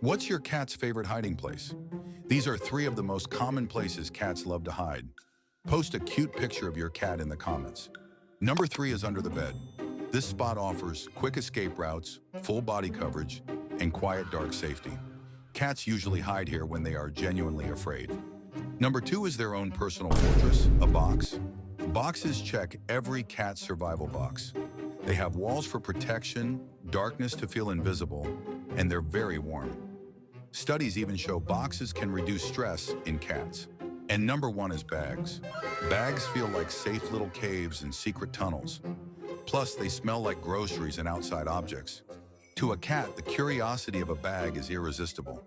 What's your cat's favorite hiding place? These are 3 of the most common places cats love to hide. Post a cute picture of your cat in the comments. Number 3 is under the bed. This spot offers quick escape routes, full body coverage, and quiet dark safety. Cats usually hide here when they are genuinely afraid. Number 2 is their own personal fortress, a box. Boxes check every cat's survival box. They have walls for protection, darkness to feel invisible, and they're very warm. Studies even show boxes can reduce stress in cats. And number 1 is bags. Bags feel like safe little caves and secret tunnels. Plus, they smell like groceries and outside objects. To a cat, the curiosity of a bag is irresistible.